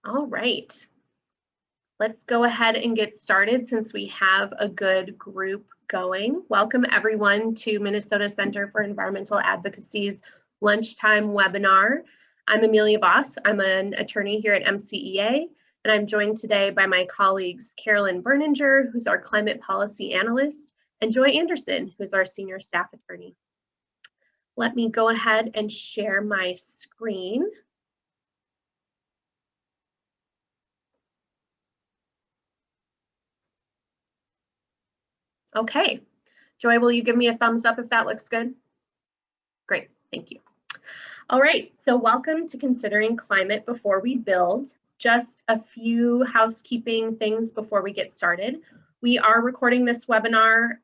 All right, let's go ahead and get started since we have a good group going. Welcome everyone to Minnesota Center for Environmental Advocacy's lunchtime webinar. I'm Amelia Vohs. I'm an attorney here at MCEA, and I'm joined today by my colleagues Carolyn Berninger, who's our climate policy analyst, and Joy Anderson, who's our senior staff attorney. Let me go ahead and share my screen. Okay, Joy, will you give me a thumbs up if that looks good? Great, thank you. All right, so welcome to Considering Climate Before We Build. Just a few housekeeping things before we get started. We are recording this webinar,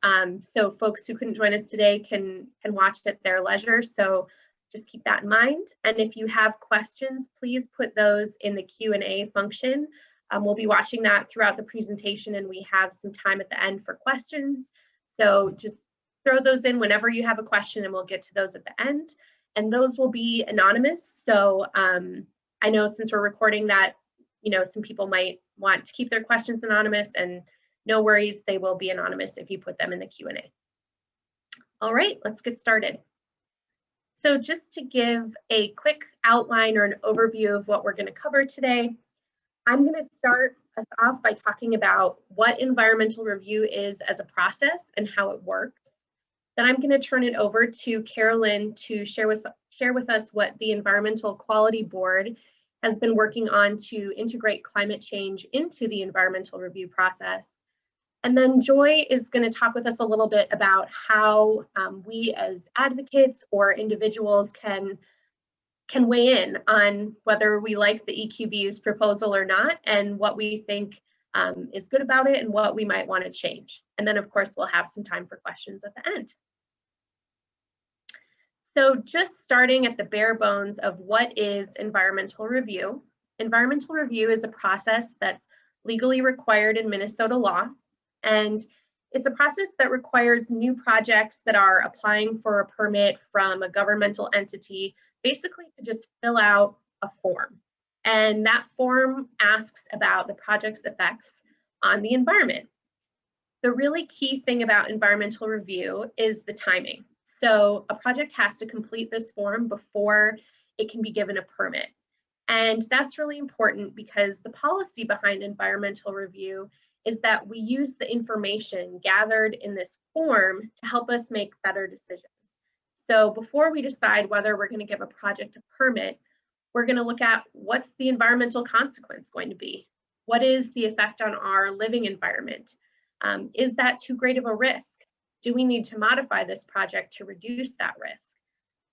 so folks who couldn't join us today can watch at their leisure, so just keep that in mind. And if you have questions, please put those in the Q&A function. We'll be watching that throughout the presentation, and we have some time at the end for questions. So just throw those in whenever you have a question, and we'll get to those at the end. And those will be anonymous. So I know since we're recording that, some people might want to keep their questions anonymous, and no worries, they will be anonymous if you put them in the Q&A. All right, let's get started. So just to give a quick outline or an overview of what we're going to cover today, I'm going to start us off by talking about what environmental review is as a process and how it works. Then I'm going to turn it over to Carolyn to share with us what the Environmental Quality Board has been working on to integrate climate change into the environmental review process. And then Joy is going to talk with us a little bit about how we as advocates or individuals can weigh in on whether we like the EQB's proposal or not, and what we think is good about it and what we might want to change. And then of course, we'll have some time for questions at the end. So just starting at the bare bones of what is environmental review. Environmental review is a process that's legally required in Minnesota law, and it's a process that requires new projects that are applying for a permit from a governmental entity basically to just fill out a form. And that form asks about the project's effects on the environment. The really key thing about environmental review is the timing. So a project has to complete this form before it can be given a permit. And that's really important because the policy behind environmental review is that we use the information gathered in this form to help us make better decisions. So before we decide whether we're going to give a project a permit, we're going to look at what's the environmental consequence going to be? What is the effect on our living environment? Is that too great of a risk? Do we need to modify this project to reduce that risk?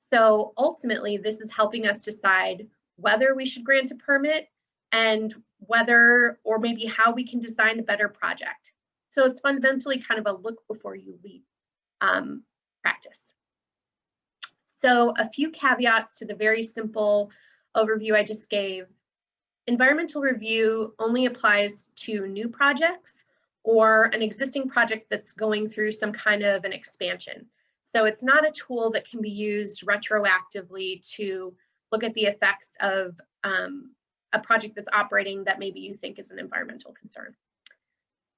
So ultimately, this is helping us decide whether we should grant a permit and whether or maybe how we can design a better project. So it's fundamentally kind of a look before you leap practice. So a few caveats to the very simple overview I just gave. Environmental review only applies to new projects or an existing project that's going through some kind of an expansion. So it's not a tool that can be used retroactively to look at the effects of a project that's operating that maybe you think is an environmental concern.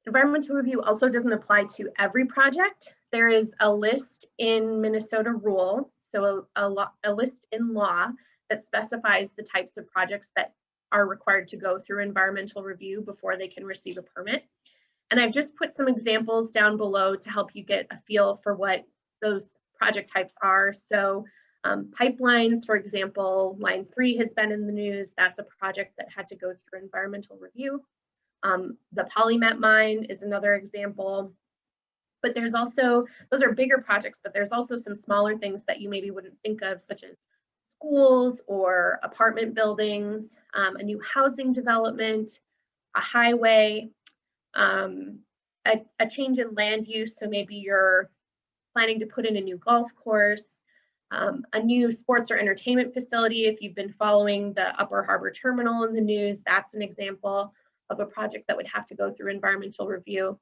Environmental review also doesn't apply to every project. There is a list in Minnesota rule, so a list in law that specifies the types of projects that are required to go through environmental review before they can receive a permit. And I've just put some examples down below to help you get a feel for what those project types are. So pipelines, for example, line 3 has been in the news. That's a project that had to go through environmental review. The Polymet mine is another example. But there's also, those are bigger projects, but there's also some smaller things that you maybe wouldn't think of, such as schools or apartment buildings, a new housing development, a highway, a change in land use. So maybe you're planning to put in a new golf course, a new sports or entertainment facility. If you've been following the Upper Harbor Terminal in the news, that's an example of a project that would have to go through environmental review.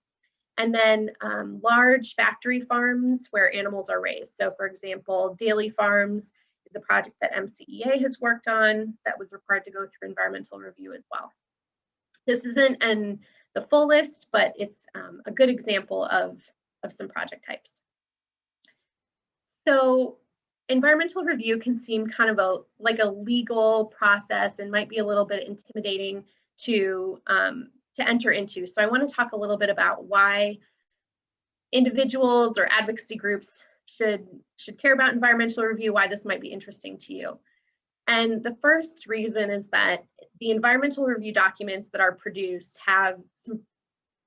And then large factory farms where animals are raised. So for example, dairy farms is a project that MCEA has worked on that was required to go through environmental review as well. This isn't the full list, but it's a good example of some project types. So environmental review can seem kind of like a legal process and might be a little bit intimidating to enter into. So I want to talk a little bit about why individuals or advocacy groups should care about environmental review, why this might be interesting to you. And the first reason is that the environmental review documents that are produced have some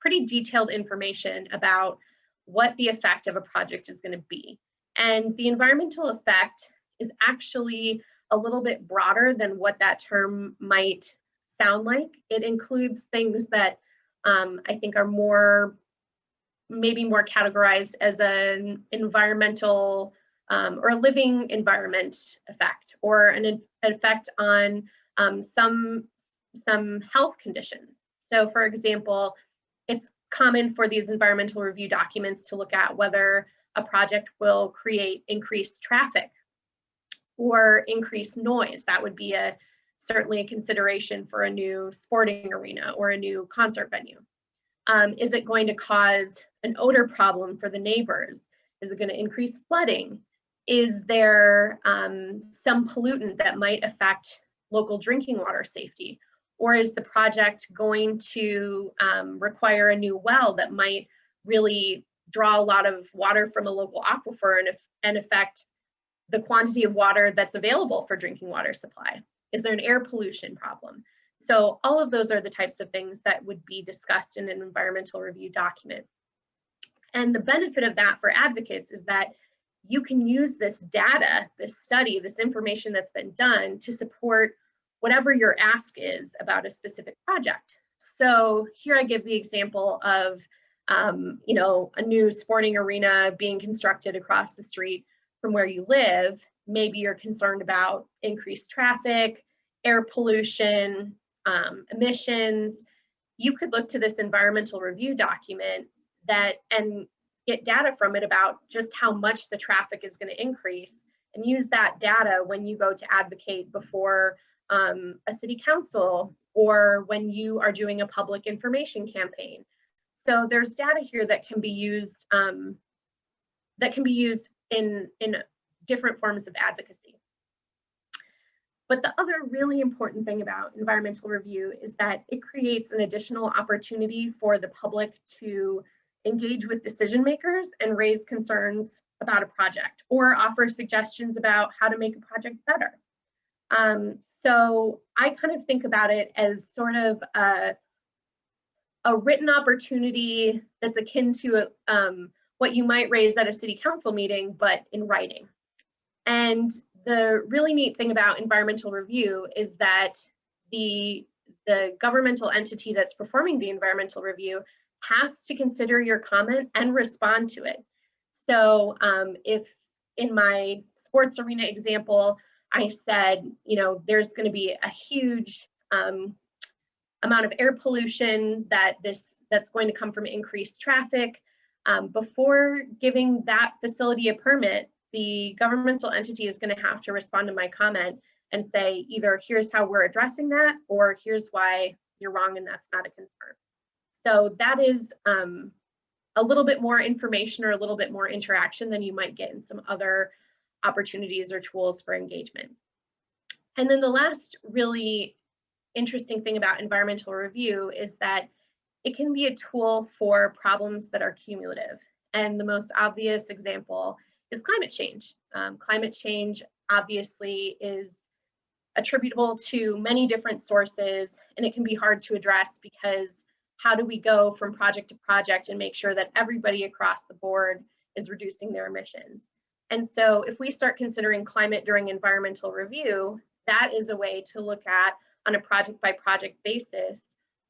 pretty detailed information about what the effect of a project is going to be. And the environmental effect is actually a little bit broader than what that term might sound like. It includes things that I think are maybe more categorized as an environmental or a living environment effect, or an effect on some health conditions. So for example, it's common for these environmental review documents to look at whether a project will create increased traffic or increased noise. That would be certainly a consideration for a new sporting arena or a new concert venue. Is it going to cause an odor problem for the neighbors? Is it going to increase flooding? Is there some pollutant that might affect local drinking water safety? Or is the project going to require a new well that might really draw a lot of water from a local aquifer and affect the quantity of water that's available for drinking water supply? Is there an air pollution problem? So all of those are the types of things that would be discussed in an environmental review document. And the benefit of that for advocates is that you can use this data, this study, this information that's been done to support whatever your ask is about a specific project. So here I give the example of a new sporting arena being constructed across the street from where you live. Maybe you're concerned about increased traffic, air pollution, emissions. You could look to this environmental review document and get data from it about just how much the traffic is going to increase, and use that data when you go to advocate before a city council or when you are doing a public information campaign. So there's data here that can be used in different forms of advocacy. But the other really important thing about environmental review is that it creates an additional opportunity for the public to engage with decision makers and raise concerns about a project or offer suggestions about how to make a project better. So I kind of think about it as sort of a written opportunity that's akin to what you might raise at a city council meeting, but in writing. And the really neat thing about environmental review is that the governmental entity that's performing the environmental review has to consider your comment and respond to it. So if in my sports arena example, I said, there's going to be a huge amount of air pollution that's going to come from increased traffic. Before giving that facility a permit, the governmental entity is going to have to respond to my comment and say either here's how we're addressing that, or here's why you're wrong and that's not a concern. So that is a little bit more information or a little bit more interaction than you might get in some other opportunities or tools for engagement. And then the last really interesting thing about environmental review is that it can be a tool for problems that are cumulative. And the most obvious example is climate change. Climate change obviously is attributable to many different sources, and it can be hard to address because how do we go from project to project and make sure that everybody across the board is reducing their emissions? And so if we start considering climate during environmental review, that is a way to look at, on a project by project basis,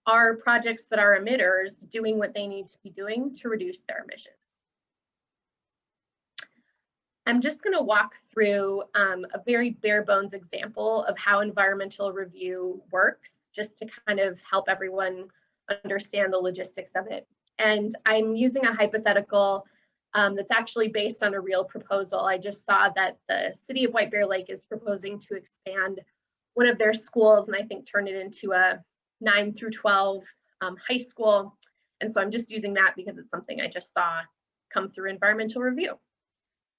are projects that are emitters doing what they need to be doing to reduce their emissions? I'm just going to walk through a very bare bones example of how environmental review works, just to kind of help everyone understand the logistics of it. And I'm using a hypothetical that's actually based on a real proposal. I just saw that the city of White Bear Lake is proposing to expand one of their schools and I think turn it into a 9 through 12 high school. And so I'm just using that because it's something I just saw come through environmental review.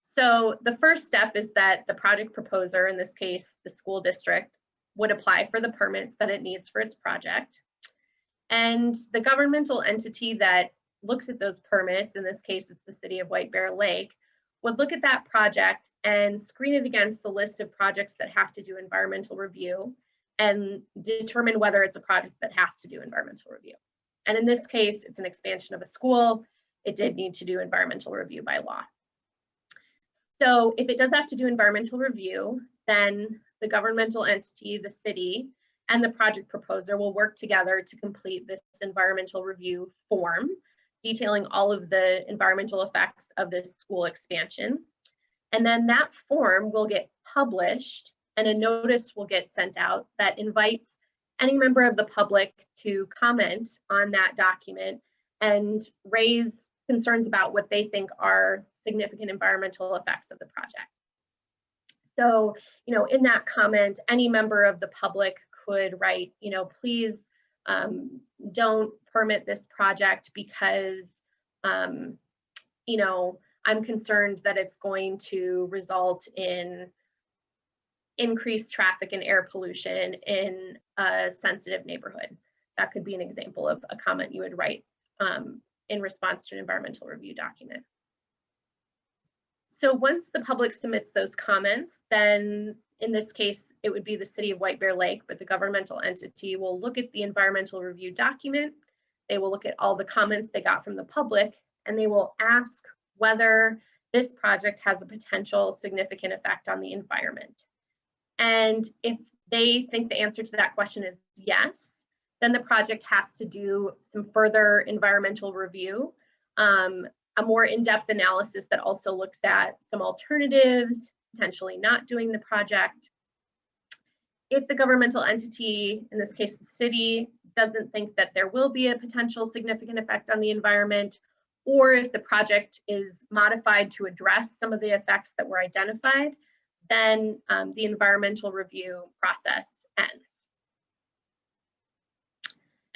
So the first step is that the project proposer, in this case, the school district, would apply for the permits that it needs for its project. And the governmental entity that looks at those permits, in this case, it's the city of White Bear Lake, would look at that project and screen it against the list of projects that have to do environmental review and determine whether it's a project that has to do environmental review. And in this case, it's an expansion of a school. It did need to do environmental review by law. So if it does have to do environmental review, then the governmental entity, the city, and the project proposer will work together to complete this environmental review form, detailing all of the environmental effects of this school expansion. And then that form will get published and a notice will get sent out that invites any member of the public to comment on that document and raise concerns about what they think are significant environmental effects of the project. So, in that comment, any member of the public could write, please don't permit this project because, I'm concerned that it's going to result in increased traffic and air pollution in a sensitive neighborhood. That could be an example of a comment you would write in response to an environmental review document. So once the public submits those comments, then in this case, it would be the city of White Bear Lake, but the governmental entity will look at the environmental review document. They will look at all the comments they got from the public, and they will ask whether this project has a potential significant effect on the environment. And if they think the answer to that question is yes, then the project has to do some further environmental review, a more in-depth analysis that also looks at some alternatives, potentially not doing the project. If the governmental entity, in this case the city, doesn't think that there will be a potential significant effect on the environment, or if the project is modified to address some of the effects that were identified, then the environmental review process ends.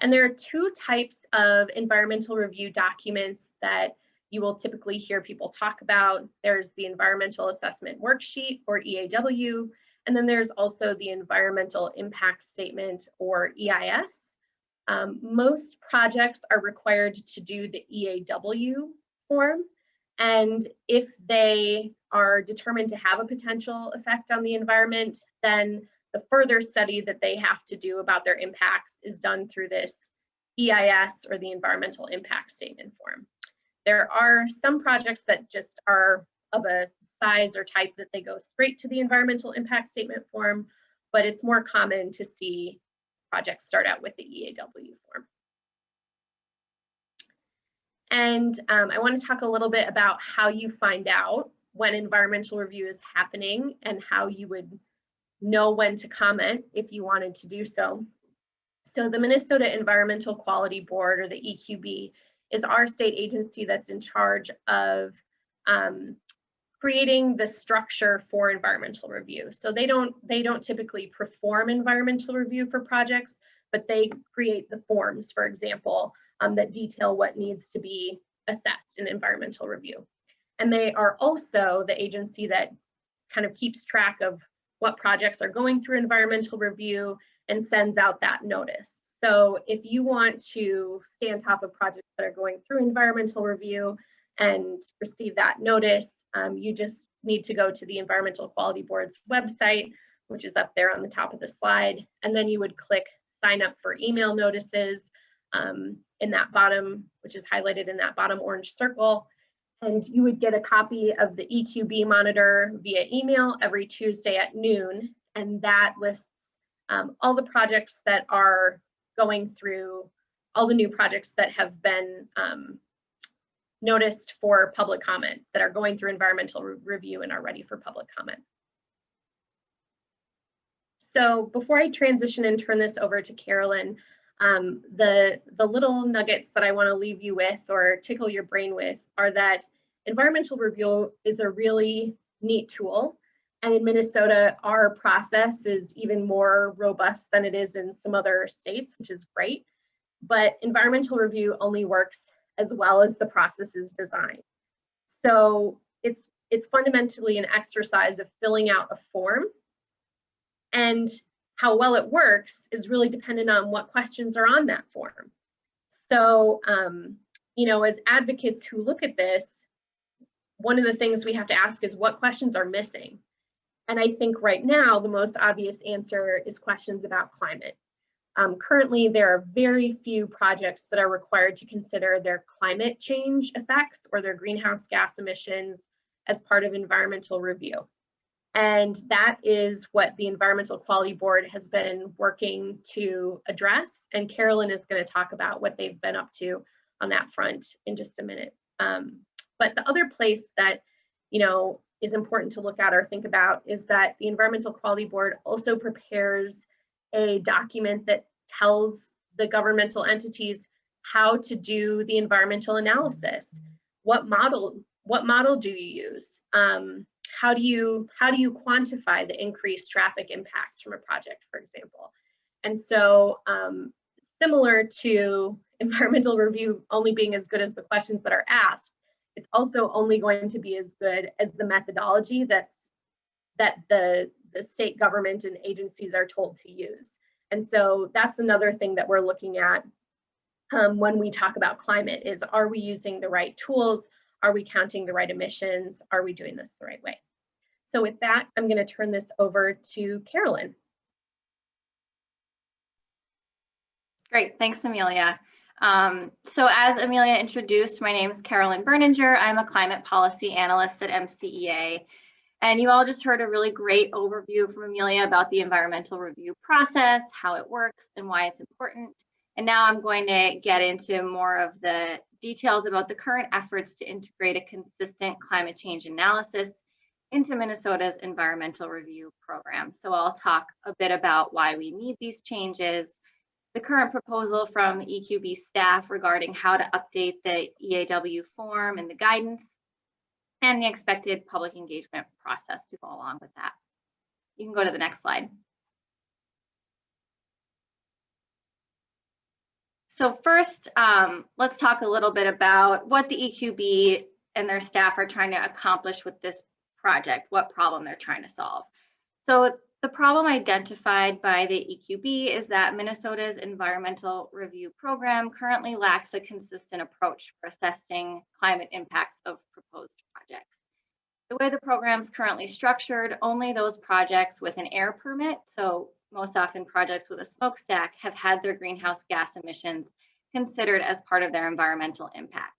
And there are two types of environmental review documents that you will typically hear people talk about. There's the Environmental Assessment Worksheet, or EAW, and then there's also the Environmental Impact Statement, or EIS. Most projects are required to do the EAW form, and if they are determined to have a potential effect on the environment, then the further study that they have to do about their impacts is done through this EIS, or the Environmental Impact Statement form. There are some projects that just are of a size or type that they go straight to the Environmental Impact Statement form, but it's more common to see projects start out with the EAW form. And I want to talk a little bit about how you find out when environmental review is happening and how you would know when to comment if you wanted to do so. So the Minnesota Environmental Quality Board, or the EQB, is our state agency that's in charge of creating the structure for environmental review. So they don't typically perform environmental review for projects, but they create the forms, for example, that detail what needs to be assessed in environmental review. And they are also the agency that kind of keeps track of what projects are going through environmental review and sends out that notice. So if you want to stay on top of projects that are going through environmental review and receive that notice, you just need to go to the Environmental Quality Board's website, which is up there on the top of the slide, and then you would click sign up for email notices in that bottom, which is highlighted in that bottom orange circle, and you would get a copy of the EQB monitor via email every Tuesday at noon, and that lists all the projects that are going through, all the new projects that have been noticed for public comment, that are going through environmental review and are ready for public comment. So before I transition and turn this over to Carolyn, the little nuggets that I want to leave you with or tickle your brain with are that environmental review is a really neat tool. And in Minnesota, our process is even more robust than it is in some other states, which is great. But environmental review only works as well as the process is designed. So it's fundamentally an exercise of filling out a form, and how well it works is really dependent on what questions are on that form. So, you know, as advocates who look at this, one of the things we have to ask is what questions are missing. And I think right now, the most obvious answer is questions about climate. Currently, there are very few projects that are required to consider their climate change effects or their greenhouse gas emissions as part of environmental review. And that is what the Environmental Quality Board has been working to address. And Carolyn is going to talk about what they've been up to on that front in just a minute. But the other place that, you know, is important to look at or think about is that the Environmental Quality Board also prepares a document that tells the governmental entities how to do the environmental analysis. What model do you use? How do you quantify the increased traffic impacts from a project, for example? And so similar to environmental review only being as good as the questions that are asked, it's also only going to be as good as the methodology that the state government and agencies are told to use. And so that's another thing that we're looking at when we talk about climate is, are we using the right tools? Are we counting the right emissions? Are we doing this the right way? So with that, I'm going to turn this over to Carolyn. Great, thanks, Amelia. So as Amelia introduced, my name is Carolyn Berninger. I'm a climate policy analyst at MCEA. And you all just heard a really great overview from Amelia about the environmental review process, how it works, and why it's important. And now I'm going to get into more of the details about the current efforts to integrate a consistent climate change analysis into Minnesota's environmental review program. So I'll talk a bit about why we need these changes, the current proposal from EQB staff regarding how to update the EAW form and the guidance, and the expected public engagement process to go along with that. You can go to the next slide. So first, let's talk a little bit about what the EQB and their staff are trying to accomplish with this project, what problem they're trying to solve. So the problem identified by the EQB is that Minnesota's environmental review program currently lacks a consistent approach for assessing climate impacts of proposed projects. The way the program is currently structured, only those projects with an air permit, so most often projects with a smokestack, have had their greenhouse gas emissions considered as part of their environmental impact.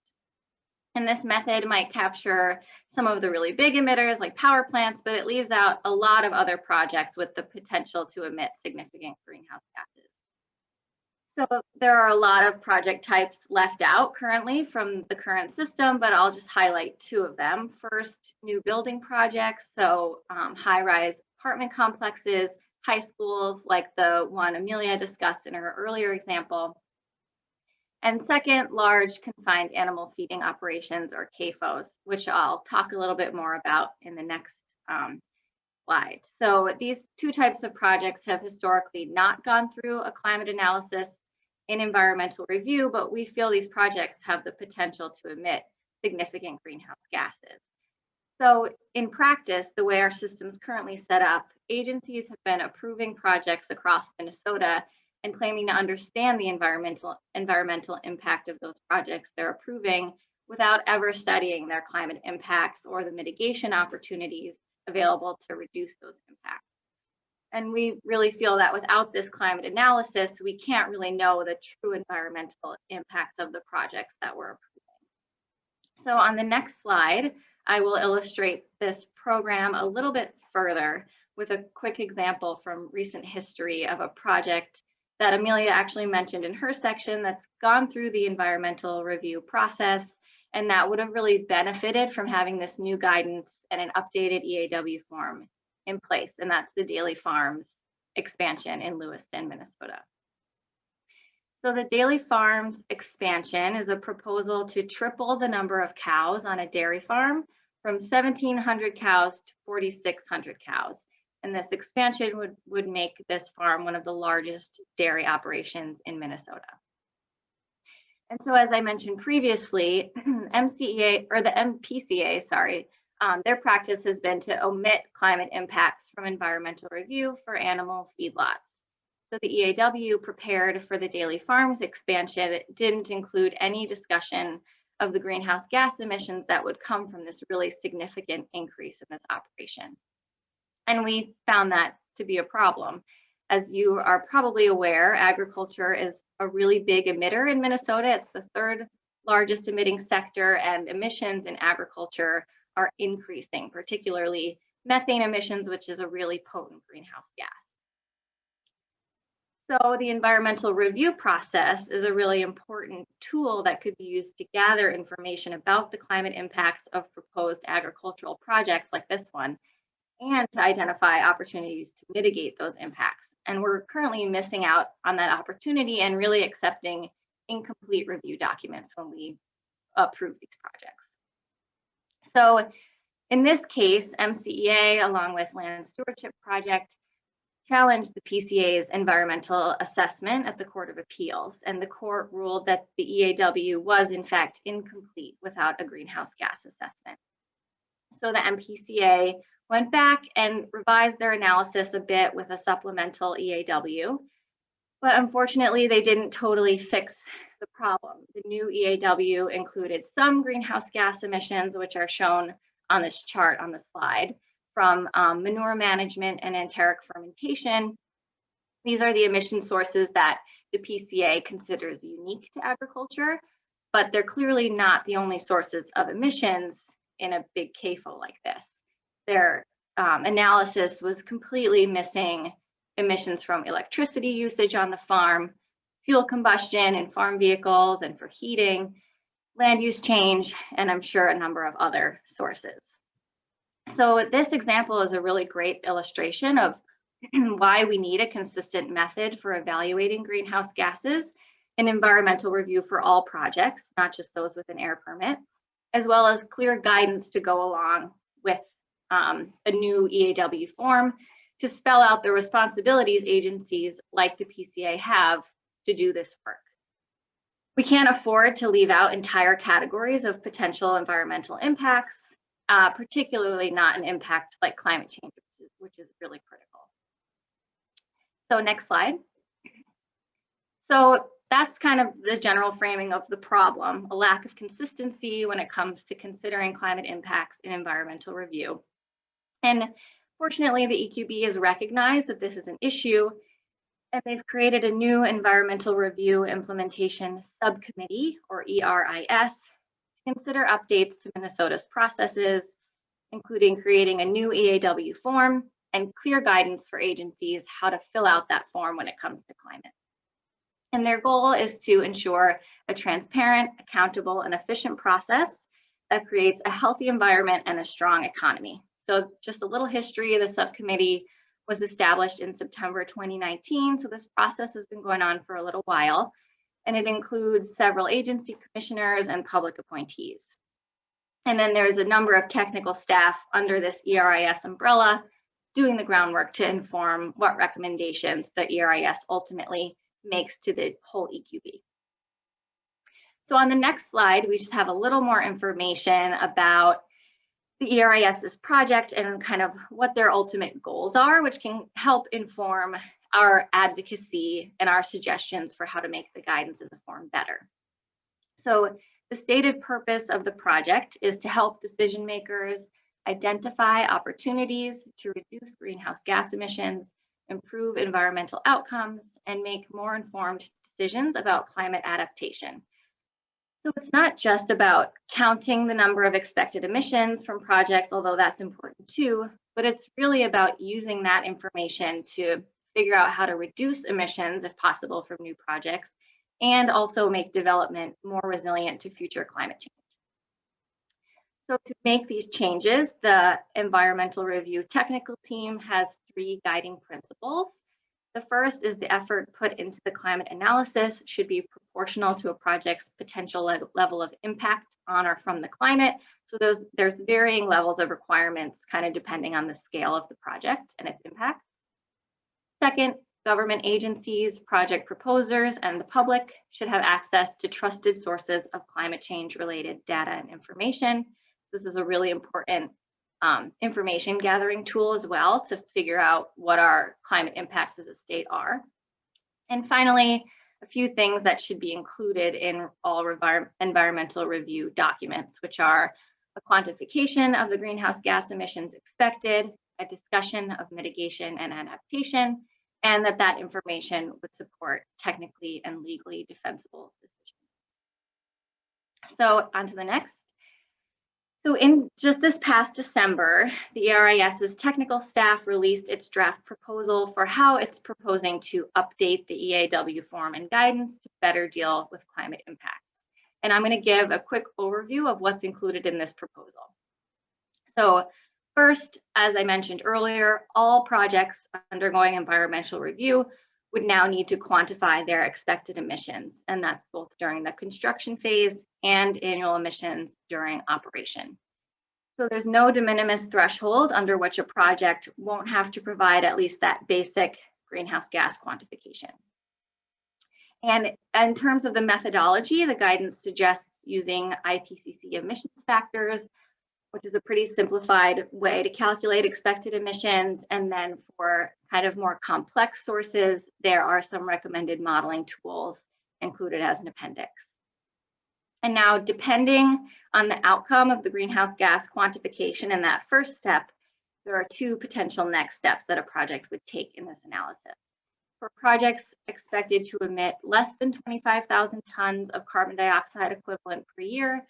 And this method might capture some of the really big emitters like power plants, but it leaves out a lot of other projects with the potential to emit significant greenhouse gases. So there are a lot of project types left out currently from the current system, but I'll just highlight two of them. First, new building projects, so high-rise apartment complexes, high schools like the one Amelia discussed in her earlier example. And second, large confined animal feeding operations, or CAFOs, which I'll talk a little bit more about in the next slide. So these two types of projects have historically not gone through a climate analysis in environmental review, but we feel these projects have the potential to emit significant greenhouse gases. So in practice, the way our system is currently set up, agencies have been approving projects across Minnesota and claiming to understand the environmental impact of those projects they're approving without ever studying their climate impacts or the mitigation opportunities available to reduce those impacts. And we really feel that without this climate analysis, we can't really know the true environmental impacts of the projects that we're approving. So on the next slide, I will illustrate this program a little bit further with a quick example from recent history of a project that Amelia actually mentioned in her section that's gone through the environmental review process and that would have really benefited from having this new guidance and an updated EAW form in place, and that's the Daily Farms expansion in Lewiston, Minnesota. So the Daily Farms expansion is a proposal to triple the number of cows on a dairy farm from 1,700 cows to 4,600 cows. And this expansion would make this farm one of the largest dairy operations in Minnesota. And so, as I mentioned previously, MCEA or the MPCA, sorry, their practice has been to omit climate impacts from environmental review for animal feedlots. So the EAW prepared for the Daily Farms expansion. It didn't include any discussion of the greenhouse gas emissions that would come from this really significant increase in this operation. And we found that to be a problem. As you are probably aware, agriculture is a really big emitter in Minnesota. It's the third largest emitting sector, and emissions in agriculture are increasing, particularly methane emissions, which is a really potent greenhouse gas. So the environmental review process is a really important tool that could be used to gather information about the climate impacts of proposed agricultural projects like this one, and to identify opportunities to mitigate those impacts. And we're currently missing out on that opportunity and really accepting incomplete review documents when we approve these projects. So in this case, MCEA, along with Land Stewardship Project, challenged the PCA's environmental assessment at the Court of Appeals, and the court ruled that the EAW was in fact incomplete without a greenhouse gas assessment. So the MPCA went back and revised their analysis a bit with a supplemental EAW, but unfortunately they didn't totally fix the problem. The new EAW included some greenhouse gas emissions, which are shown on this chart on the slide, from manure management and enteric fermentation. These are the emission sources that the PCA considers unique to agriculture, but they're clearly not the only sources of emissions in a big CAFO like this. Their analysis was completely missing emissions from electricity usage on the farm, fuel combustion in farm vehicles and for heating, land use change, and I'm sure a number of other sources. So this example is a really great illustration of why we need a consistent method for evaluating greenhouse gases in environmental review for all projects, not just those with an air permit, as well as clear guidance to go along with a new EAW form to spell out the responsibilities agencies like the PCA have to do this work. We can't afford to leave out entire categories of potential environmental impacts, particularly not an impact like climate change, which is really critical. So next slide. So that's kind of the general framing of the problem, a lack of consistency when it comes to considering climate impacts in environmental review. And fortunately, the EQB has recognized that this is an issue, and they've created a new Environmental Review Implementation Subcommittee, or ERIS, to consider updates to Minnesota's processes, including creating a new EAW form and clear guidance for agencies how to fill out that form when it comes to climate. And their goal is to ensure a transparent, accountable, and efficient process that creates a healthy environment and a strong economy. So just a little history, the subcommittee was established in September 2019, so this process has been going on for a little while, and it includes several agency commissioners and public appointees. And then there's a number of technical staff under this ERIS umbrella doing the groundwork to inform what recommendations the ERIS ultimately makes to the whole EQB. So on the next slide, we just have a little more information about the ERIS's project and kind of what their ultimate goals are, which can help inform our advocacy and our suggestions for how to make the guidance in the form better. So the stated purpose of the project is to help decision makers identify opportunities to reduce greenhouse gas emissions, improve environmental outcomes, and make more informed decisions about climate adaptation. So it's not just about counting the number of expected emissions from projects, although that's important too, but it's really about using that information to figure out how to reduce emissions, if possible, from new projects, and also make development more resilient to future climate change. So to make these changes, the Environmental Review Technical Team has 3 guiding principles. The first is the effort put into the climate analysis should be proportional to a project's potential level of impact on or from the climate. So there's varying levels of requirements kind of depending on the scale of the project and its impact. Second, government agencies, project proposers, and the public should have access to trusted sources of climate change related data and information. This is a really important information gathering tool as well to figure out what our climate impacts as a state are. And finally, a few things that should be included in all environmental review documents, which are a quantification of the greenhouse gas emissions expected, a discussion of mitigation and adaptation, and that information would support technically and legally defensible decisions. So on to the next. So in just this past December, the ERIS's technical staff released its draft proposal for how it's proposing to update the EAW form and guidance to better deal with climate impacts. And I'm going to give a quick overview of what's included in this proposal. So first, as I mentioned earlier, all projects undergoing environmental review would now need to quantify their expected emissions, and that's both during the construction phase and annual emissions during operation. So there's no de minimis threshold under which a project won't have to provide at least that basic greenhouse gas quantification. And in terms of the methodology, the guidance suggests using IPCC emissions factors, which is a pretty simplified way to calculate expected emissions. And then for kind of more complex sources, there are some recommended modeling tools included as an appendix. And now, depending on the outcome of the greenhouse gas quantification in that first step, there are two potential next steps that a project would take in this analysis. For projects expected to emit less than 25,000 tons of carbon dioxide equivalent per year,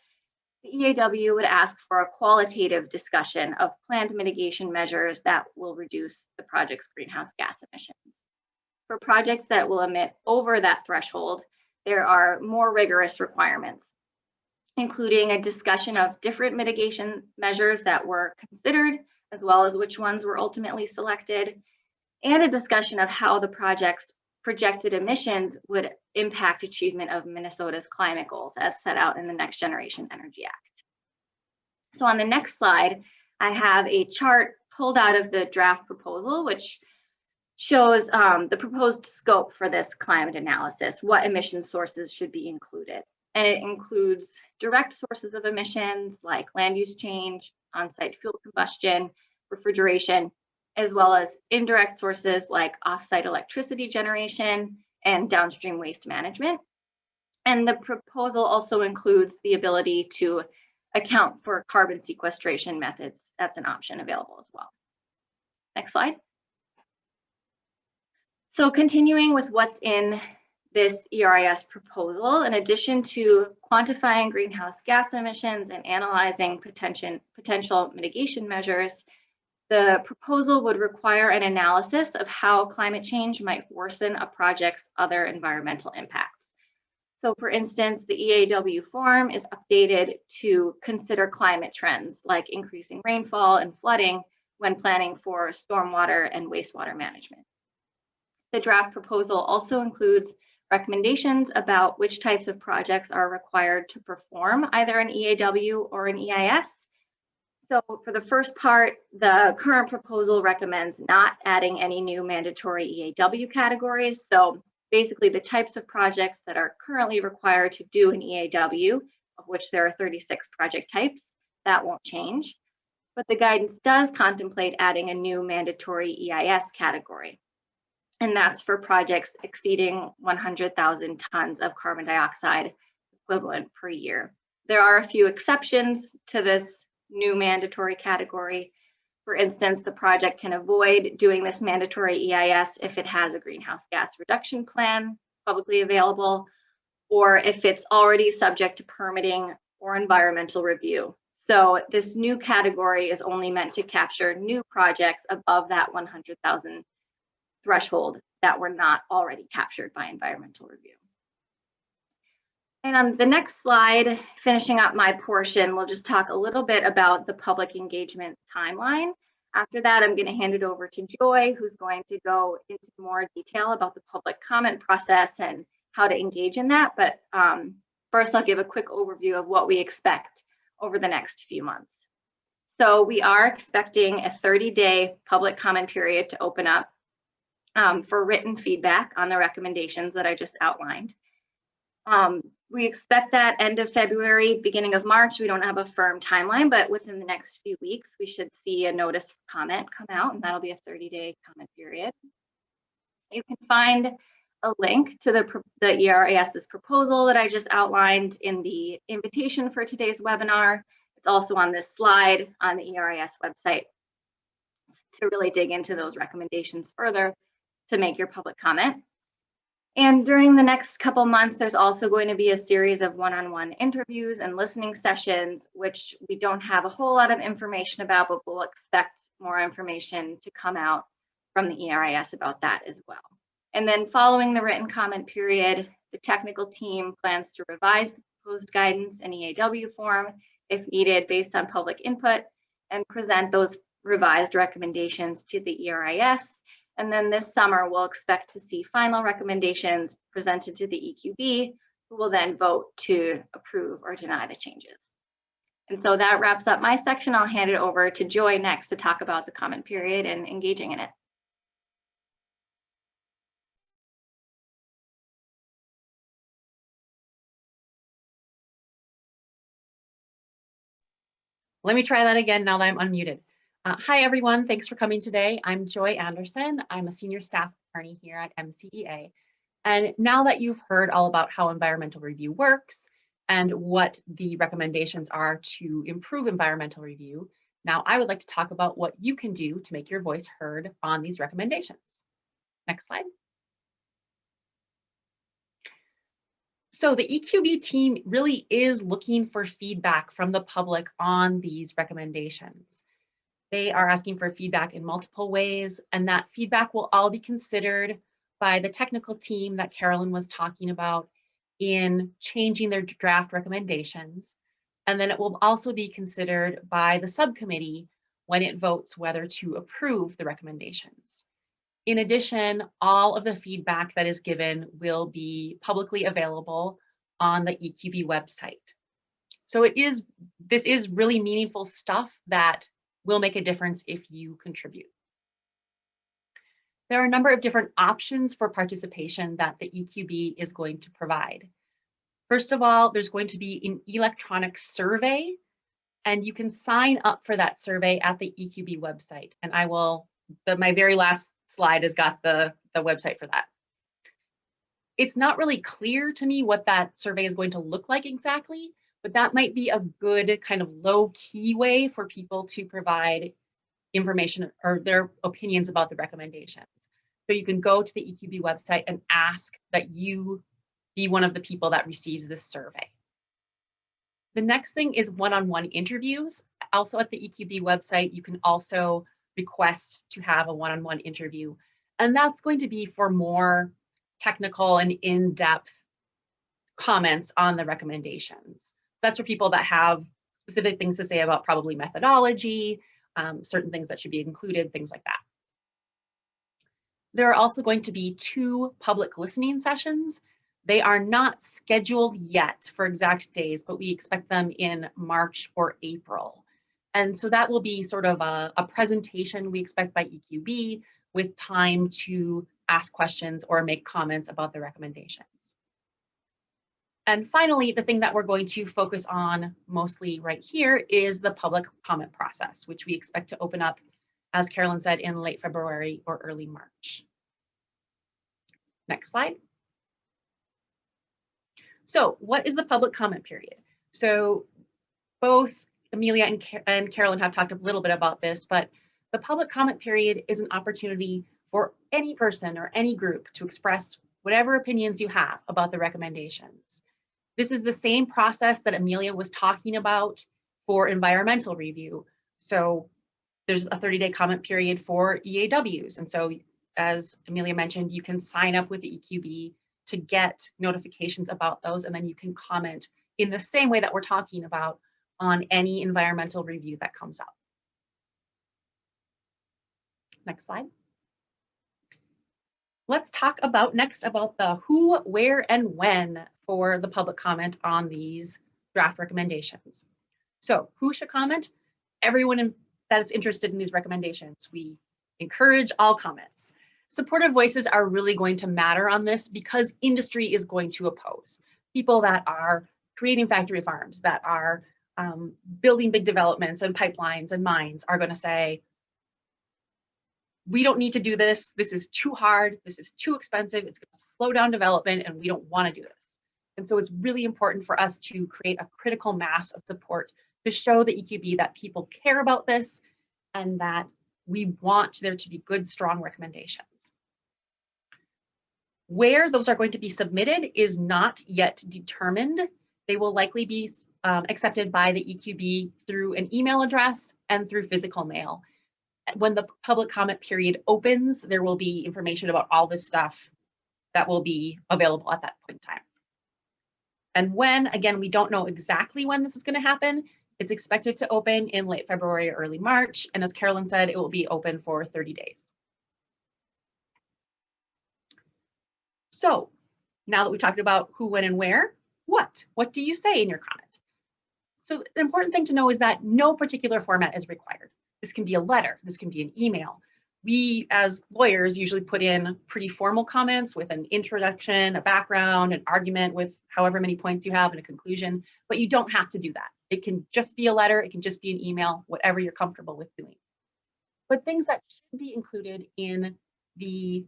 the EAW would ask for a qualitative discussion of planned mitigation measures that will reduce the project's greenhouse gas emissions. For projects that will emit over that threshold, there are more rigorous requirements, including a discussion of different mitigation measures that were considered, as well as which ones were ultimately selected, and a discussion of how the project's projected emissions would impact achievement of Minnesota's climate goals as set out in the Next Generation Energy Act. So on the next slide, I have a chart pulled out of the draft proposal, which shows the proposed scope for this climate analysis, what emission sources should be included. And it includes direct sources of emissions like land use change, on-site fuel combustion, refrigeration, as well as indirect sources like off-site electricity generation and downstream waste management. And the proposal also includes the ability to account for carbon sequestration methods. That's an option available as well. Next slide. So continuing with what's in this ERIS proposal, in addition to quantifying greenhouse gas emissions and analyzing potential mitigation measures, the proposal would require an analysis of how climate change might worsen a project's other environmental impacts. So for instance, the EAW form is updated to consider climate trends like increasing rainfall and flooding when planning for stormwater and wastewater management. The draft proposal also includes recommendations about which types of projects are required to perform either an EAW or an EIS. So for the first part, the current proposal recommends not adding any new mandatory EAW categories. So basically the types of projects that are currently required to do an EAW, of which there are 36 project types, that won't change. But the guidance does contemplate adding a new mandatory EIS category. And that's for projects exceeding 100,000 tons of carbon dioxide equivalent per year. There are a few exceptions to this new mandatory category. For instance, the project can avoid doing this mandatory EIS if it has a greenhouse gas reduction plan publicly available, or if it's already subject to permitting or environmental review. So this new category is only meant to capture new projects above that 100,000 threshold that were not already captured by environmental review. And on the next slide, finishing up my portion, we'll just talk a little bit about the public engagement timeline. After that, I'm going to hand it over to Joy, who's going to go into more detail about the public comment process and how to engage in that. But first, I'll give a quick overview of what we expect over the next few months. So we are expecting a 30-day public comment period to open up for written feedback on the recommendations that I just outlined. We expect that end of February, beginning of March. We don't have a firm timeline, but within the next few weeks, we should see a notice for comment come out, and that'll be a 30-day comment period. You can find a link to the ERAS's proposal that I just outlined in the invitation for today's webinar. It's also on this slide on the ERAS website to really dig into those recommendations further to make your public comment. And during the next couple months, there's also going to be a series of one-on-one interviews and listening sessions, which we don't have a whole lot of information about, but we'll expect more information to come out from the ERAS about that as well. And then following the written comment period, the technical team plans to revise the proposed guidance and EAW form if needed based on public input and present those revised recommendations to the ERAS. And then this summer, we'll expect to see final recommendations presented to the EQB, who will then vote to approve or deny the changes. And so that wraps up my section. I'll hand it over to Joy next to talk about the comment period and engaging in it. Let me try that again now that I'm unmuted. Hi, everyone. Thanks for coming today. I'm Joy Anderson. I'm a senior staff attorney here at MCEA. And now that you've heard all about how environmental review works and what the recommendations are to improve environmental review, now I would like to talk about what you can do to make your voice heard on these recommendations. Next slide. So the EQB team really is looking for feedback from the public on these recommendations. They are asking for feedback in multiple ways, and that feedback will all be considered by the technical team that Carolyn was talking about in changing their draft recommendations. And then it will also be considered by the subcommittee when it votes whether to approve the recommendations. In addition, all of the feedback that is given will be publicly available on the EQB website. So this is really meaningful stuff that will make a difference if you contribute. There are a number of different options for participation that the EQB is going to provide. First of all, there's going to be an electronic survey, and you can sign up for that survey at the EQB website. And my very last slide has got the website for that. It's not really clear to me what that survey is going to look like exactly, but that might be a good kind of low-key way for people to provide information or their opinions about the recommendations. So you can go to the EQB website and ask that you be one of the people that receives this survey. The next thing is one-on-one interviews. Also at the EQB website, you can also request to have a one-on-one interview. And that's going to be for more technical and in-depth comments on the recommendations. That's for people that have specific things to say about probably methodology, certain things that should be included, things like that. There are also going to be 2 public listening sessions. They are not scheduled yet for exact days, but we expect them in March or April. And so that will be sort of a presentation we expect by EQB with time to ask questions or make comments about the recommendations. And finally, the thing that we're going to focus on mostly right here is the public comment process, which we expect to open up, as Carolyn said, in late February or early March. Next slide. So what is the public comment period? So both Amelia and Carolyn have talked a little bit about this, but the public comment period is an opportunity for any person or any group to express whatever opinions you have about the recommendations. This is the same process that Amelia was talking about for environmental review. So there's a 30-day comment period for EAWs. And so as Amelia mentioned, you can sign up with the EQB to get notifications about those, and then you can comment in the same way that we're talking about on any environmental review that comes up. Next slide. Let's talk next about the who, where, and when for the public comment on these draft recommendations. So who should comment? Everyone that is interested in these recommendations. We encourage all comments. Supportive voices are really going to matter on this because industry is going to oppose. People that are creating factory farms, that are building big developments and pipelines and mines are going to say, we don't need to do this. This is too hard. This is too expensive. It's going to slow down development and we don't want to do this. And so it's really important for us to create a critical mass of support to show the EQB that people care about this and that we want there to be good, strong recommendations. Where those are going to be submitted is not yet determined. They will likely be accepted by the EQB through an email address and through physical mail. When the public comment period opens, there will be information about all this stuff that will be available at that point in time. And when, again, we don't know exactly when this is going to happen. It's expected to open in late February or early March. And as Carolyn said, it will be open for 30 days. So now that we've talked about who, when, and where, what do you say in your comment? So the important thing to know is that no particular format is required. This can be a letter, this can be an email. We as lawyers usually put in pretty formal comments with an introduction, a background, an argument with however many points you have and a conclusion, but you don't have to do that. It can just be a letter, it can just be an email, whatever you're comfortable with doing. But things that should be included in the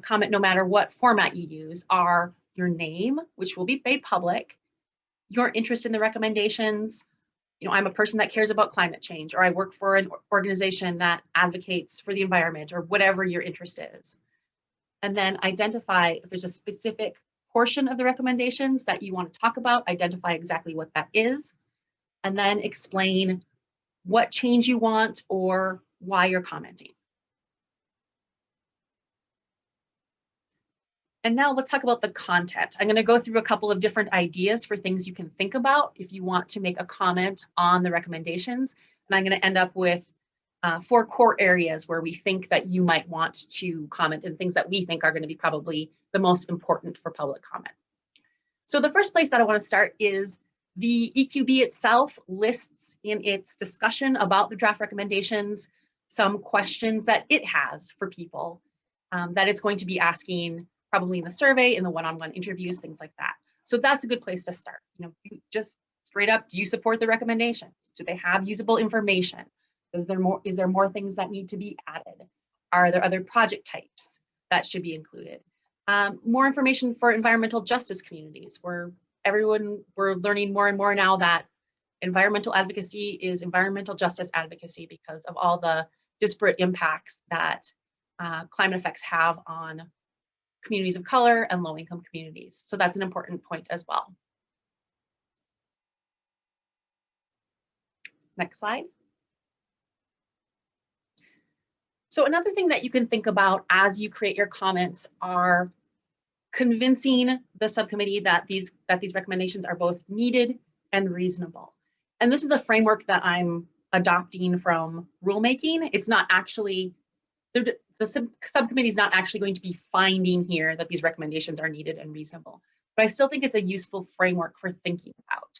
comment, no matter what format you use, are your name, which will be made public, your interest in the recommendations. You know, I'm a person that cares about climate change, or I work for an organization that advocates for the environment, or whatever your interest is. And then identify if there's a specific portion of the recommendations that you want to talk about, identify exactly what that is, and then explain what change you want or why you're commenting. And now let's talk about the content. I'm going to go through a couple of different ideas for things you can think about if you want to make a comment on the recommendations. And I'm going to end up with 4 core areas where we think that you might want to comment and things that we think are going to be probably the most important for public comment. So the first place that I want to start is the EQB itself lists in its discussion about the draft recommendations some questions that it has for people that it's going to be asking probably in the survey, in the one-on-one interviews, things like that. So that's a good place to start. You know, just straight up, do you support the recommendations? Do they have usable information? Is there more things that need to be added? Are there other project types that should be included? More information for environmental justice communities, where we're learning more and more now that environmental advocacy is environmental justice advocacy because of all the disparate impacts that climate effects have on communities of color and low-income communities. So that's an important point as well. Next slide. So another thing that you can think about as you create your comments are convincing the subcommittee that these recommendations are both needed and reasonable. And this is a framework that I'm adopting from rulemaking. It's not actually, the subcommittee is not actually going to be finding here that these recommendations are needed and reasonable, but I still think it's a useful framework for thinking about.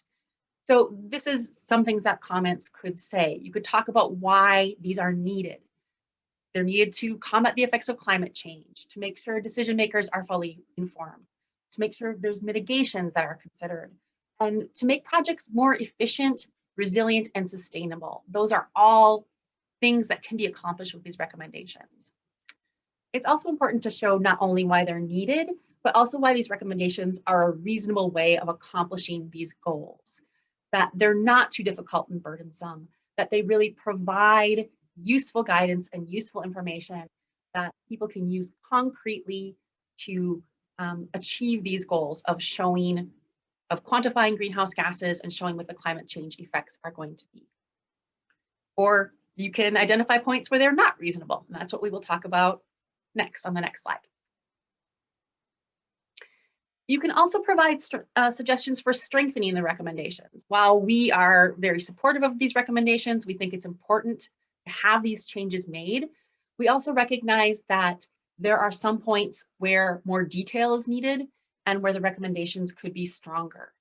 So this is some things that comments could say. You could talk about why these are needed. They're needed to combat the effects of climate change, to make sure decision makers are fully informed, to make sure there's mitigations that are considered, and to make projects more efficient, resilient, and sustainable. Those are all things that can be accomplished with these recommendations. It's also important to show not only why they're needed, but also why these recommendations are a reasonable way of accomplishing these goals, that they're not too difficult and burdensome, that they really provide useful guidance and useful information that people can use concretely to achieve these goals of quantifying greenhouse gases and showing what the climate change effects are going to be. Or you can identify points where they're not reasonable, and that's what we will talk about next on the next slide. You can also provide suggestions for strengthening the recommendations. While we are very supportive of these recommendations, we think it's important to have these changes made. We also recognize that there are some points where more detail is needed and where the recommendations could be stronger.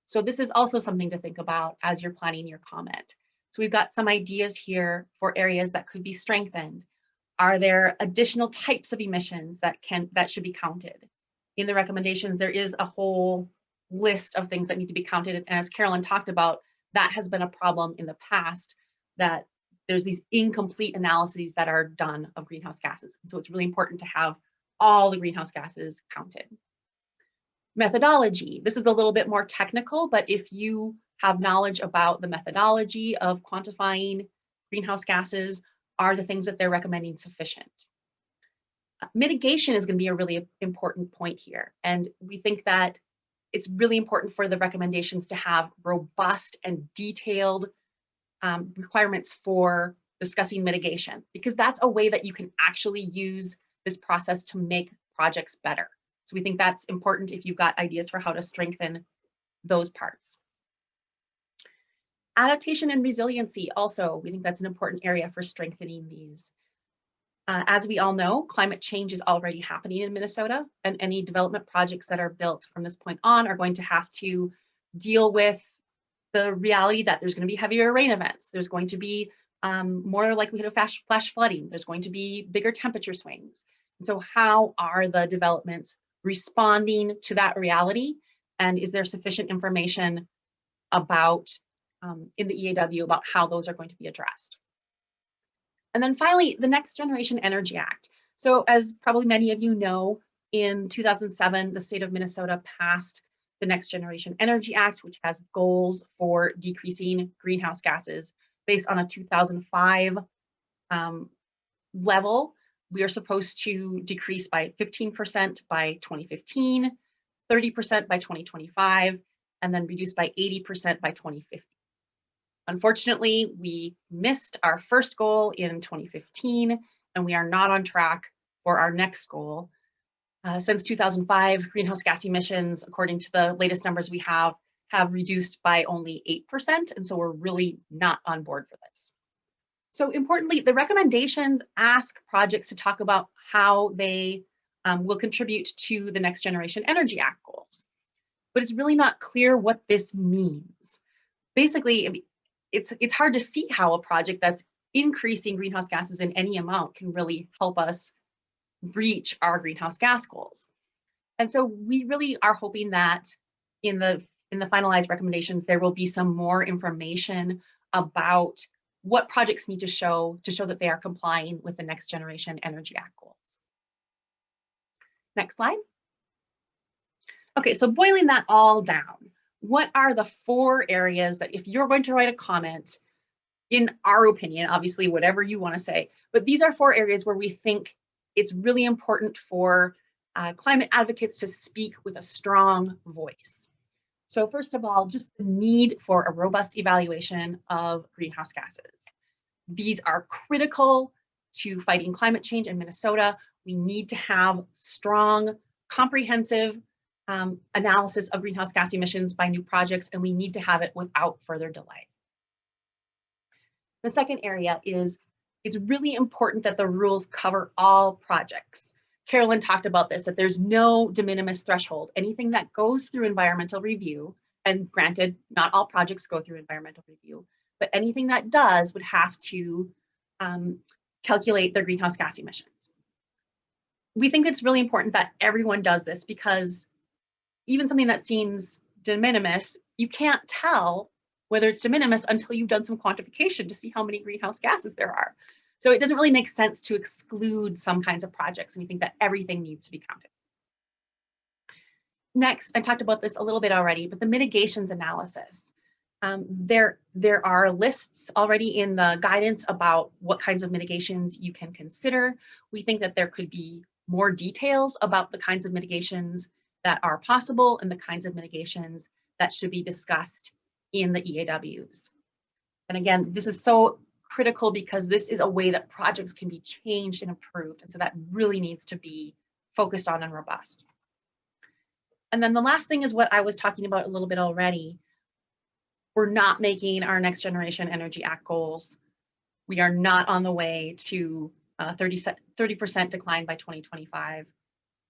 So this is also something to think about as you're planning your comment. So we've got some ideas here for areas that could be strengthened. Are there additional types of emissions that should be counted? In the recommendations, there is a whole list of things that need to be counted. And as Carolyn talked about, that has been a problem in the past, that there's these incomplete analyses that are done of greenhouse gases. And so it's really important to have all the greenhouse gases counted. Methodology. This is a little bit more technical, but if you have knowledge about the methodology of quantifying greenhouse gases, are the things that they're recommending sufficient? Mitigation is going to be a really important point here. And we think that it's really important for the recommendations to have robust and detailed requirements for discussing mitigation, because that's a way that you can actually use this process to make projects better. So we think that's important if you've got ideas for how to strengthen those parts. Adaptation and resiliency also, we think that's an important area for strengthening these. As we all know, climate change is already happening in Minnesota, and any development projects that are built from this point on are going to have to deal with the reality that there's going to be heavier rain events. There's going to be more likelihood of flash flooding. There's going to be bigger temperature swings. And so how are the developments responding to that reality? And is there sufficient information about in the EAW about how those are going to be addressed? And then finally, the Next Generation Energy Act. So as probably many of you know, in 2007, the state of Minnesota passed the Next Generation Energy Act, which has goals for decreasing greenhouse gases based on a 2005 level. We are supposed to decrease by 15% by 2015, 30% by 2025, and then reduce by 80% by 2050. Unfortunately, we missed our first goal in 2015, and we are not on track for our next goal. Since 2005, greenhouse gas emissions, according to the latest numbers we have reduced by only 8%, and so we're really not on board for this. So importantly, the recommendations ask projects to talk about how they will contribute to the Next Generation Energy Act goals, but it's really not clear what this means. Basically, I mean, it's hard to see how a project that's increasing greenhouse gases in any amount can really help us reach our greenhouse gas goals. And so we really are hoping that in the finalized recommendations, there will be some more information about what projects need to show that they are complying with the Next Generation Energy Act goals. Next slide. Okay, so boiling that all down, what are the 4 areas that if you're going to write a comment, in our opinion, obviously whatever you want to say, but these are 4 areas where we think it's really important for climate advocates to speak with a strong voice. So first of all, just the need for a robust evaluation of greenhouse gases. These are critical to fighting climate change in Minnesota. We need to have strong, comprehensive analysis of greenhouse gas emissions by new projects, and we need to have it without further delay. The second area is it's really important that the rules cover all projects. Carolyn talked about this, that there's no de minimis threshold. Anything that goes through environmental review, and granted, not all projects go through environmental review, but anything that does would have to calculate their greenhouse gas emissions. We think it's really important that everyone does this because even something that seems de minimis, you can't tell whether it's de minimis until you've done some quantification to see how many greenhouse gases there are. So it doesn't really make sense to exclude some kinds of projects, and we think that everything needs to be counted. Next, I talked about this a little bit already, but the mitigations analysis. There are lists already in the guidance about what kinds of mitigations you can consider. We think that there could be more details about the kinds of mitigations that are possible and the kinds of mitigations that should be discussed in the EAWs. And again, this is so critical because this is a way that projects can be changed and improved. And so that really needs to be focused on and robust. And then the last thing is what I was talking about a little bit already. We're not making our Next Generation Energy Act goals. We are not on the way to 30% decline by 2025.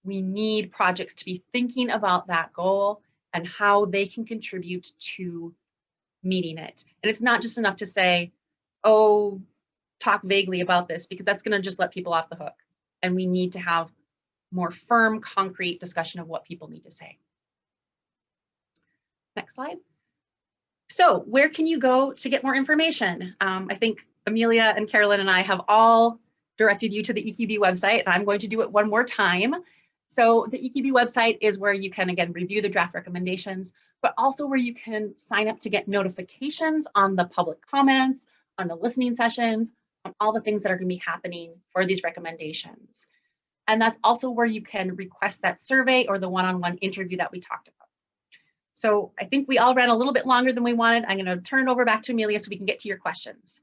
We need projects to be thinking about that goal and how they can contribute to meeting it. And it's not just enough to say, oh, talk vaguely about this, because that's going to just let people off the hook. And we need to have more firm, concrete discussion of what people need to say. Next slide. So where can you go to get more information? I think Amelia and Carolyn and I have all directed you to the EQB website, and I'm going to do it one more time. So the EQB website is where you can, again, review the draft recommendations, but also where you can sign up to get notifications on the public comments, on the listening sessions, on all the things that are going to be happening for these recommendations. And that's also where you can request that survey or the one-on-one interview that we talked about. So I think we all ran a little bit longer than we wanted. I'm going to turn it over back to Amelia so we can get to your questions.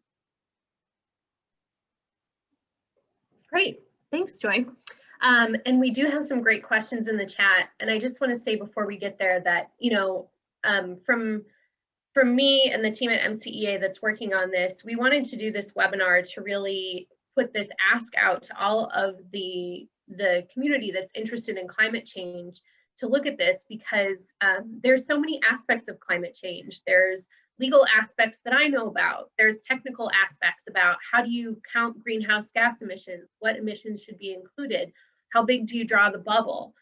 Great, thanks, Joy. And we do have some great questions in the chat. And I just want to say before we get there that, you know, from me and the team at MCEA that's working on this, we wanted to do this webinar to really put this ask out to all of the community that's interested in climate change to look at this, because there's so many aspects of climate change. There's legal aspects that I know about. There's technical aspects about how do you count greenhouse gas emissions, what emissions should be included, how big do you draw the bubble?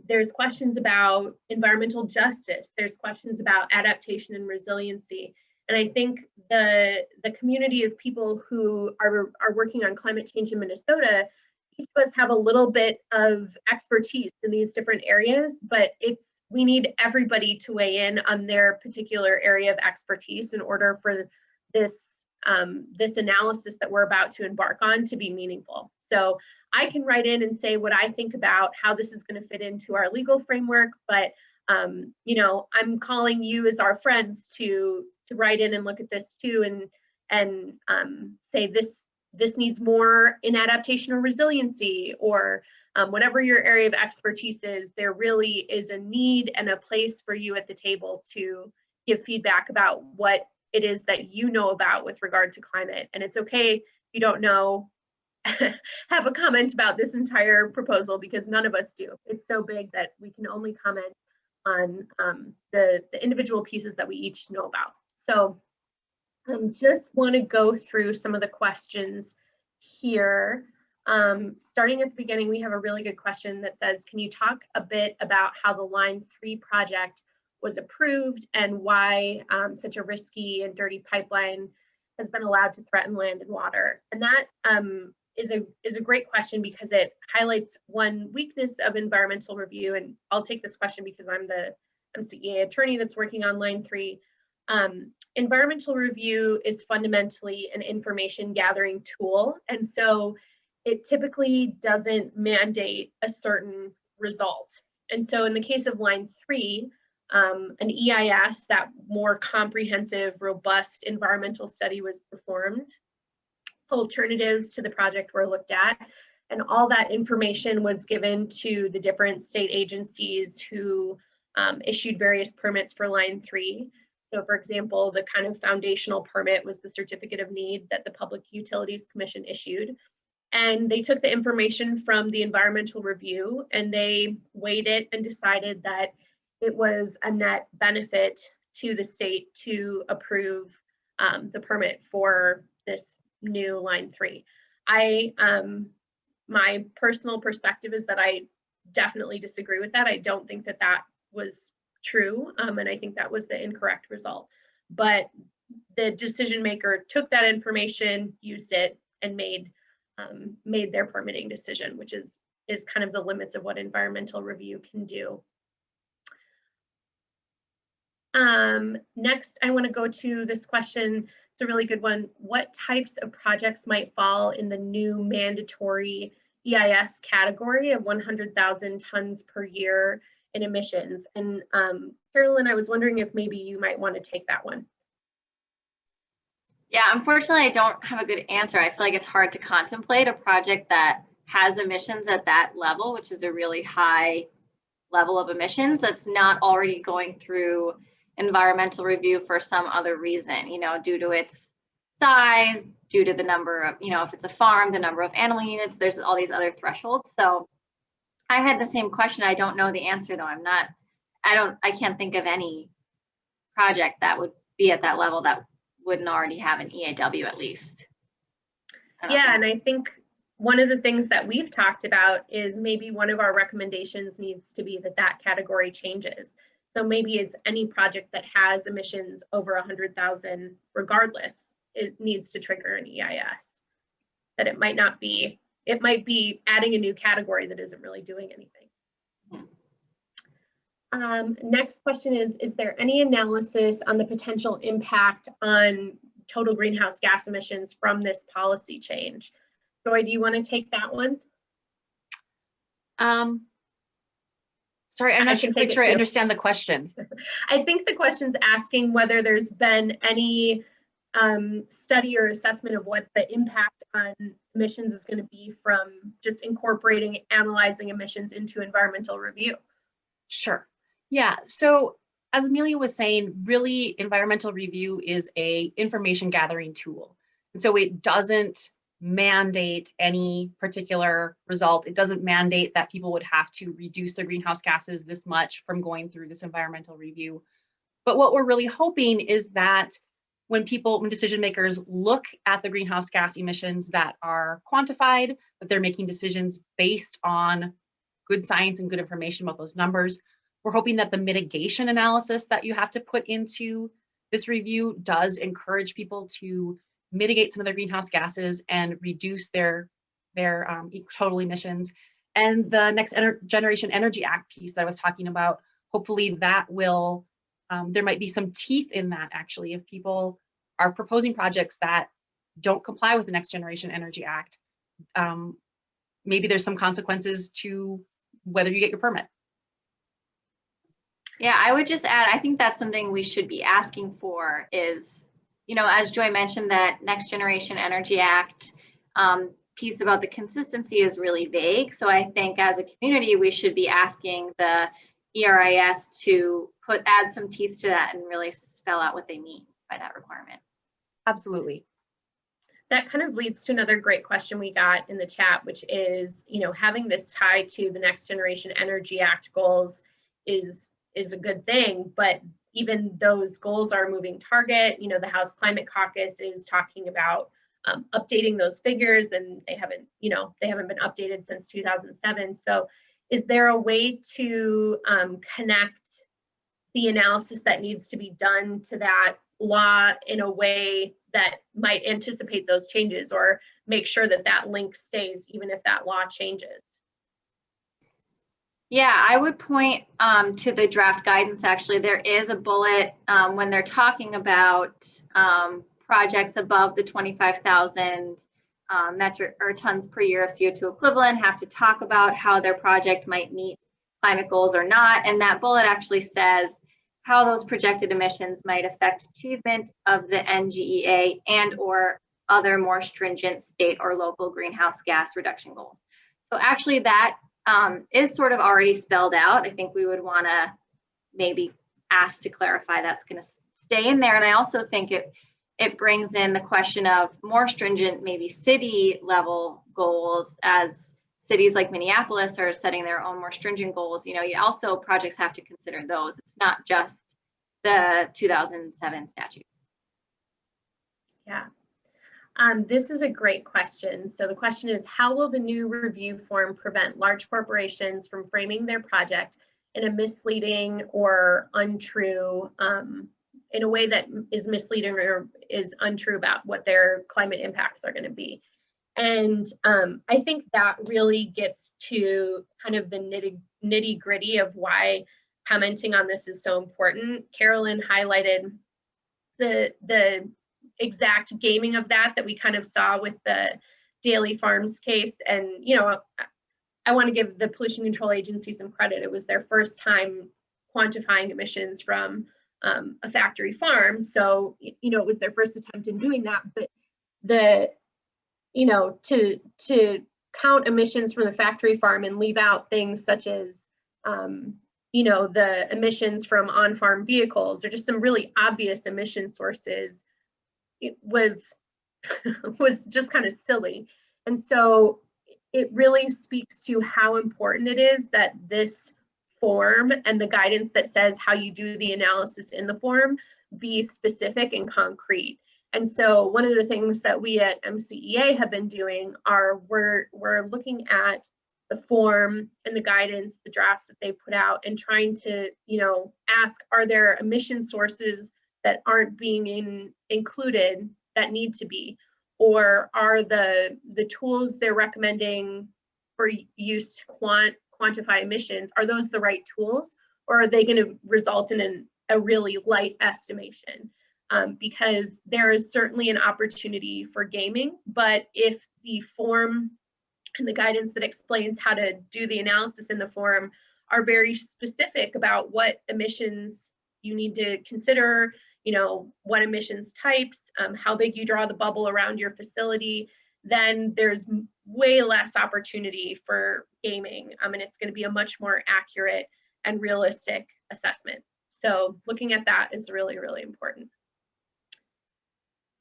There's questions about environmental justice. There's questions about adaptation and resiliency. And I think the community of people who are working on climate change in Minnesota, each of us have a little bit of expertise in these different areas, but we need everybody to weigh in on their particular area of expertise in order for this analysis that we're about to embark on to be meaningful. So I can write in and say what I think about how this is going to fit into our legal framework, but you know, I'm calling you as our friends to write in and look at this too, and say this needs more in adaptation or resiliency, or whatever your area of expertise is. There really is a need and a place for you at the table to give feedback about what it is that you know about with regard to climate. And it's okay if you don't know, have a comment about this entire proposal, because none of us do. It's so big that we can only comment on the individual pieces that we each know about. So just want to go through some of the questions here. Starting at the beginning, we have a really good question that says, can you talk a bit about how the Line 3 project was approved and why such a risky and dirty pipeline has been allowed to threaten land and water? And that is a great question, because it highlights one weakness of environmental review. And I'll take this question because I'm the MCEA attorney that's working on Line 3. Environmental review is fundamentally an information gathering tool. And so it typically doesn't mandate a certain result. And so in the case of Line 3, an EIS, that more comprehensive, robust environmental study was performed. Alternatives to the project were looked at, and all that information was given to the different state agencies who issued various permits for Line 3. So for example, the kind of foundational permit was the certificate of need that the Public Utilities Commission issued. And they took the information from the environmental review and they weighed it and decided that it was a net benefit to the state to approve the permit for this new Line 3. My personal perspective is that I definitely disagree with that. I don't think that that was true, and I think that was the incorrect result. But the decision maker took that information, used it, and made their permitting decision, which is kind of the limits of what environmental review can do. Next, I want to go to this question. It's a really good one. What types of projects might fall in the new mandatory EIS category of 100,000 tons per year in emissions? And Carolyn, I was wondering if maybe you might want to take that one. Yeah, unfortunately, I don't have a good answer. I feel like it's hard to contemplate a project that has emissions at that level, which is a really high level of emissions, that's not already going through environmental review for some other reason, you know, due to its size, due to the number of, you know, if it's a farm, the number of animal units, there's all these other thresholds. So I had the same question. I don't know the answer though. I can't think of any project that would be at that level that wouldn't already have an EAW at least. Yeah, and I think one of the things that we've talked about is maybe one of our recommendations needs to be that that category changes. So maybe it's any project that has emissions over 100,000 regardless, it needs to trigger an EIS. That it might not be, it might be adding a new category that isn't really doing anything. Next question is there any analysis on the potential impact on total greenhouse gas emissions from this policy change? Joy, do you want to take that one? Sorry, I'm not quite sure I understand the question. I think the question's asking whether there's been any study or assessment of what the impact on emissions is going to be from just incorporating, analyzing emissions into environmental review. Sure. Yeah. So as Amelia was saying, really environmental review is a information gathering tool. And so it doesn't mandate any particular result. It doesn't mandate that people would have to reduce their greenhouse gases this much from going through this environmental review. But what we're really hoping is that when decision makers look at the greenhouse gas emissions that are quantified, that they're making decisions based on good science and good information about those numbers. We're hoping that the mitigation analysis that you have to put into this review does encourage people to mitigate some of their greenhouse gases and reduce their total emissions. And the Next Generation Energy Act piece that I was talking about, hopefully that will, there might be some teeth in that actually, if people are proposing projects that don't comply with the Next Generation Energy Act. Maybe there's some consequences to whether you get your permit. Yeah, I would just add, I think that's something we should be asking for is, you know, as Joy mentioned, that Next Generation Energy Act piece about the consistency is really vague. So I think as a community, we should be asking the ERIS to add some teeth to that and really spell out what they mean by that requirement. Absolutely. That kind of leads to another great question we got in the chat, which is, you know, having this tie to the Next Generation Energy Act goals is a good thing, but even those goals are a moving target. You know, the House Climate Caucus is talking about updating those figures, and they haven't been updated since 2007. So is there a way to connect the analysis that needs to be done to that law in a way that might anticipate those changes or make sure that that link stays even if that law changes? Yeah, I would point to the draft guidance. Actually, there is a bullet when they're talking about projects above the 25,000 metric or tons per year of CO2 equivalent have to talk about how their project might meet climate goals or not. And that bullet actually says how those projected emissions might affect achievement of the MCEA and or other more stringent state or local greenhouse gas reduction goals. So actually that is sort of already spelled out. I think we would want to maybe ask to clarify that's going to stay in there. And I also think it brings in the question of more stringent, maybe city level goals, as cities like Minneapolis are setting their own more stringent goals. You know, you also projects have to consider those. It's not just the 2007 statute. Yeah. This is a great question. So the question is, how will the new review form prevent large corporations from framing their project in a misleading or untrue, in a way that is misleading or is untrue about what their climate impacts are going to be? And I think that really gets to kind of the nitty gritty of why commenting on this is so important. Carolyn highlighted the exact gaming of that we kind of saw with the Daily Farms case. And, you know, I want to give the Pollution Control Agency some credit. It was their first time quantifying emissions from a factory farm. So, you know, it was their first attempt in doing that. But to count emissions from the factory farm and leave out things such as, you know, the emissions from on-farm vehicles or just some really obvious emission sources, it was was just kind of silly. And so it really speaks to how important it is that this form and the guidance that says how you do the analysis in the form be specific and concrete. And so one of the things that we at MCEA have been doing are we're looking at the form and the guidance, the drafts that they put out, and trying to, ask, are there emission sources that aren't being included that need to be? Or are the tools they're recommending for use to quantify emissions, are those the right tools? Or are they going to result in a really light estimation? Because there is certainly an opportunity for gaming, but if the form and the guidance that explains how to do the analysis in the form are very specific about what emissions you need to consider, what emissions types, how big you draw the bubble around your facility, then there's way less opportunity for gaming. And it's going to be a much more accurate and realistic assessment. So looking at that is really, really important.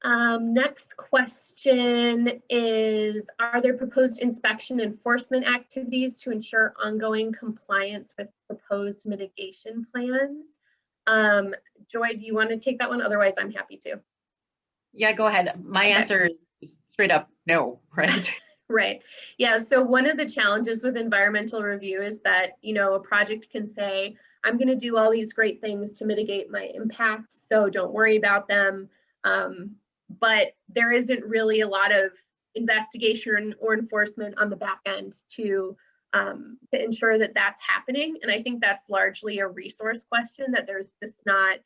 Next question is, are there proposed inspection enforcement activities to ensure ongoing compliance with proposed mitigation plans? Joy, do you want to take that one? Otherwise, I'm happy to. Yeah, go ahead. My answer is straight up no, right? Right. Yeah. So one of the challenges with environmental review is that, a project can say, I'm going to do all these great things to mitigate my impacts, so don't worry about them. But there isn't really a lot of investigation or enforcement on the back end to ensure that that's happening. And I think that's largely a resource question, that there's just not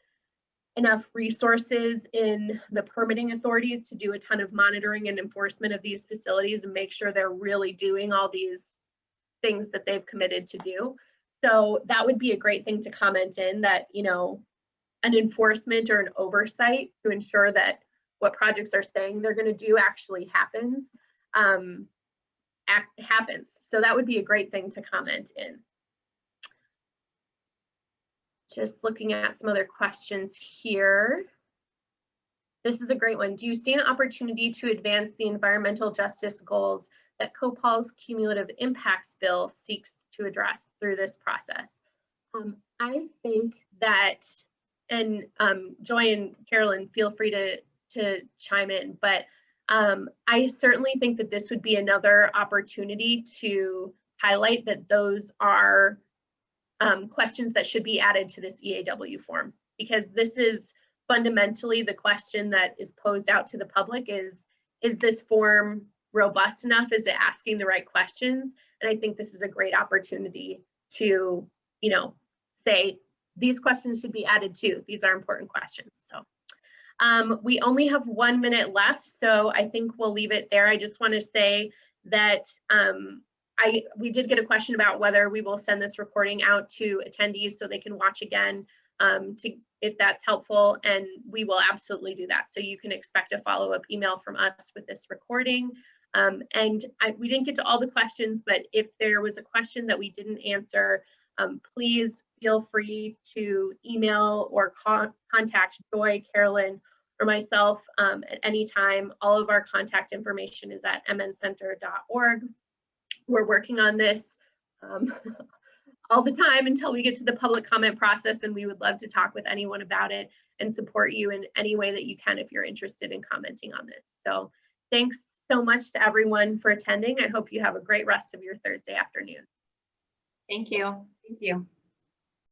enough resources in the permitting authorities to do a ton of monitoring and enforcement of these facilities and make sure they're really doing all these things that they've committed to do. So that would be a great thing to comment in, that, an enforcement or an oversight to ensure that what projects are saying they're going to do actually happens. So that would be a great thing to comment in. Just looking at some other questions here. This is a great one. Do you see an opportunity to advance the environmental justice goals that COPOL's cumulative impacts bill seeks to address through this process? I think that, and Joy and Carolyn, feel free to chime in, but I certainly think that this would be another opportunity to highlight that those are questions that should be added to this EAW form, because this is fundamentally the question that is posed out to the public is this form robust enough? Is it asking the right questions? And I think this is a great opportunity to, say these questions should be added too. These are important questions. So we only have 1 minute left, so I think we'll leave it there. I just want to say that we did get a question about whether we will send this recording out to attendees so they can watch again, if that's helpful, and we will absolutely do that. So you can expect a follow-up email from us with this recording. We didn't get to all the questions, but if there was a question that we didn't answer, please feel free to email or contact Joy, Carolyn, or myself at any time. All of our contact information is at mncenter.org. We're working on this all the time until we get to the public comment process, and we would love to talk with anyone about it and support you in any way that you can if you're interested in commenting on this. So thanks so much to everyone for attending. I hope you have a great rest of your Thursday afternoon. Thank you. Thank you.